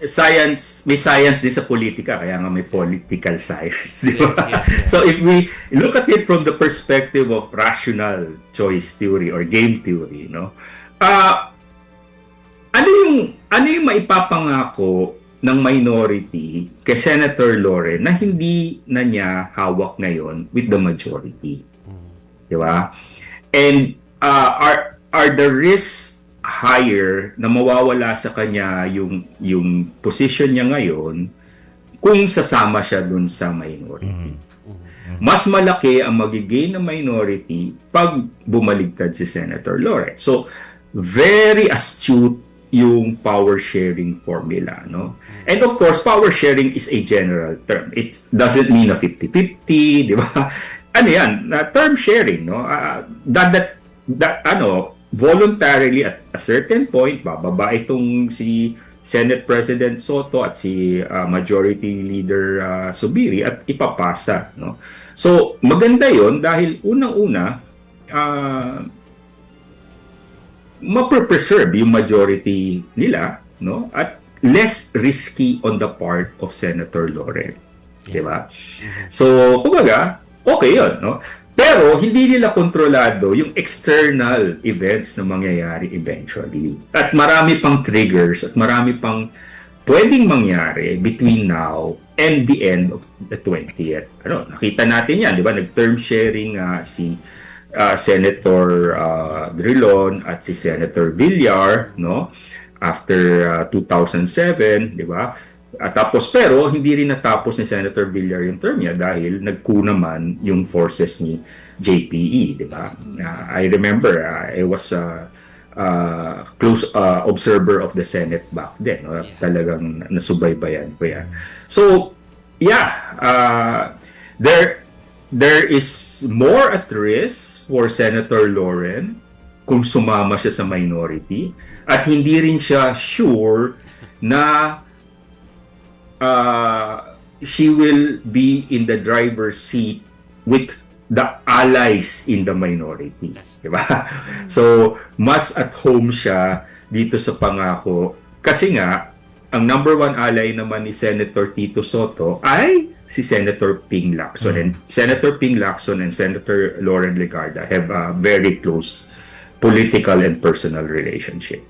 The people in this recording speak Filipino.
science, may science din sa politika, kaya nga may political science, di ba? Yes, yes, yes. So if we look at it from the perspective of rational choice theory or game theory, ano yung maipapangako ng minority kay Senator Loren na hindi na niya hawak ngayon with the majority? Di ba? And are the risks higher na mawawala sa kanya yung position niya ngayon kung sasama siya dun sa minority? Mas malaki ang magigain ng minority pag bumaligtad si Senator Loren. So, very astute yung power sharing formula, no? And of course, power sharing is a general term. It doesn't mean a 50-50, di ba? Ano yan? Term sharing, no? Voluntarily at a certain point, bababa itong si Senate President Soto at si Majority Leader Subiri at ipapasa, no? So, maganda yon dahil unang-una, ma-preserve yung majority nila, no? At less risky on the part of Senator Loren. Di ba? So, kumbaga, okay yun, no? Pero, hindi nila kontrolado yung external events na mangyayari eventually. At marami pang triggers at marami pang pwedeng mangyari between now and the end of the 20th. Nakita natin yan, di ba? Nag-term sharing si Senator Drilon at si Senator Villar, no? After 2007, di ba? Tapos pero hindi rin natapos ni Senator Villar yung term niya dahil nagku naman yung forces ni JPE, di ba? I remember I was close observer of the Senate back then, no? Talagang nasubaybayan ko yan. So, there is more at risk for Senator Loren kung sumama siya sa minority at hindi rin siya sure na she will be in the driver's seat with the allies in the minority. Diba? So, mas at home siya dito sa pangako kasi nga, ang number one ally naman ni Senator Tito Soto ay si Senator Ping Lacson. And Senator Ping Lacson and Senator Loren Legarda have a very close political and personal relationship.